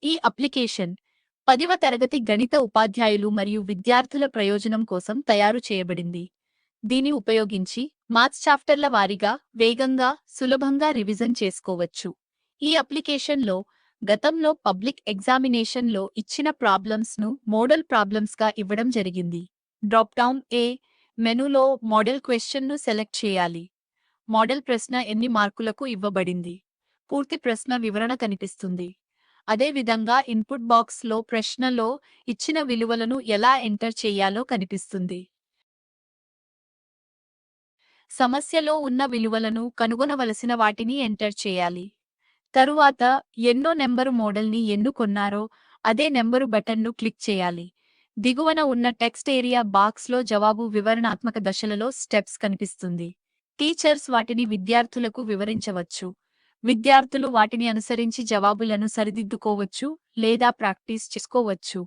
ఈ అప్లికేషన్ 10వ తరగతి గణిత ఉపాధ్యాయులు మరియు విద్యార్థుల ప్రయోజనం కోసం తయారు చేయబడింది. దీని ఉపయోగించి మ్యాథ్స్ చాప్టర్ల వారీగా వేగంగా, సులభంగా రివిజన్ చేసుకోవచ్చు. ఈ అప్లికేషన్లో గతంలో పబ్లిక్ ఎగ్జామినేషన్లో ఇచ్చిన ప్రాబ్లమ్స్ను మోడల్ ప్రాబ్లమ్స్గా ఇవ్వడం జరిగింది. డ్రాప్ డౌన్ మెనూలో మోడల్ క్వెశ్చన్ను సెలెక్ట్ చేయాలి. మోడల్ ప్రశ్న ఎన్ని మార్కులకు ఇవ్వబడింది, పూర్తి ప్రశ్న వివరణ కనిపిస్తుంది. అదేవిధంగా ఇన్పుట్ బాక్స్లో ప్రశ్నలో ఇచ్చిన విలువలను ఎలా ఎంటర్ చేయాలో కనిపిస్తుంది. సమస్యలో ఉన్న విలువలను కనుగొనవలసిన వాటిని ఎంటర్ చేయాలి. తరువాత ఎన్నో నెంబరు మోడల్ని ఎన్నుకొన్నారో అదే నెంబరు బటన్ను క్లిక్ చేయాలి. దిగువన ఉన్న టెక్స్ట్ ఏరియా బాక్స్లో జవాబు వివరణాత్మక దశలలో స్టెప్స్ కనిపిస్తుంది. టీచర్స్ వాటిని విద్యార్థులకు వివరించవచ్చు. విద్యార్థులు వాటిని అనుసరించి జవాబులను సరిదిద్దుకోవచ్చు లేదా ప్రాక్టీస్ చేసుకోవచ్చు.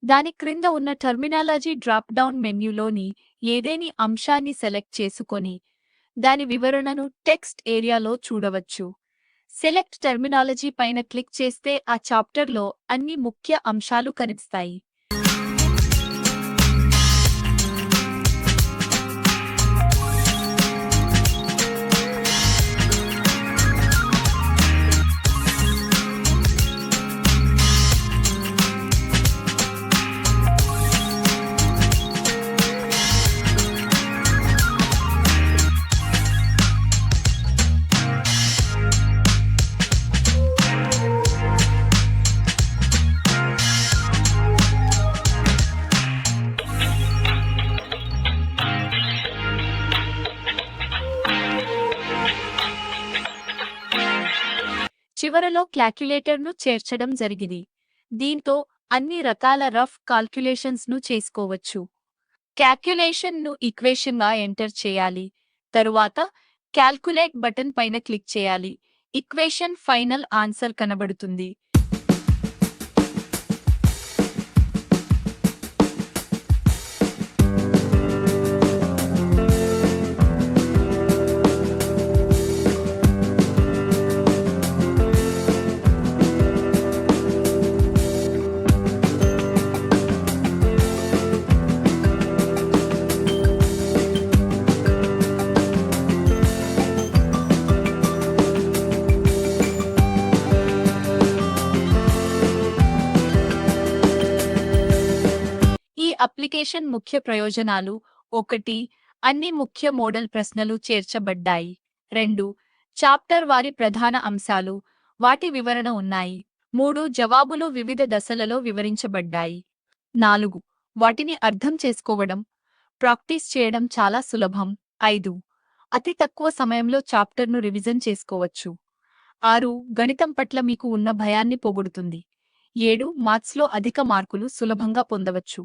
దాని క్రింద ఉన్న టర్మినాలజీ డ్రాప్ డౌన్ మెన్యూలోని ఏదేని అంశాన్ని సెలెక్ట్ చేసుకొని దాని వివరణను టెక్స్ట్ ఏరియాలో చూడవచ్చు. సెలెక్ట్ టర్మినాలజీ పైన క్లిక్ చేస్తే ఆ చాప్టర్లో అన్ని ముఖ్య అంశాలు కనిపిస్తాయి. చివరలో క్యాల్కులేటర్ను చేర్చడం జరిగింది. దీంతో అన్ని రకాల రఫ్ కాల్క్యులేషన్స్ ను చేసుకోవచ్చు. క్యాల్కులేషన్ ను ఈక్వేషన్ గా ఎంటర్ చేయాలి. తరువాత క్యాల్కులేట్ బటన్ పైన క్లిక్ చేయాలి. ఈక్వేషన్ ఫైనల్ ఆన్సర్ కనబడుతుంది. ఈ అప్లికేషన్ ముఖ్య ప్రయోజనాలు: 1. అన్ని ముఖ్య మోడల్ ప్రశ్నలు చేర్చబడ్డాయి. 2. చాప్టర్ వారి ప్రధాన అంశాలు, వాటి వివరణ ఉన్నాయి. 3. జవాబులు వివిధ దశలలో వివరించబడ్డాయి. 4. వాటిని అర్థం చేసుకోవడం, ప్రాక్టీస్ చేయడం చాలా సులభం. 5. అతి తక్కువ సమయంలో చాప్టర్ను రివిజన్ చేసుకోవచ్చు. 6. గణితం పట్ల మీకు ఉన్న భయాన్ని పోగొడుతుంది. 7. మ్యాథ్స్లో అధిక మార్కులు సులభంగా పొందవచ్చు.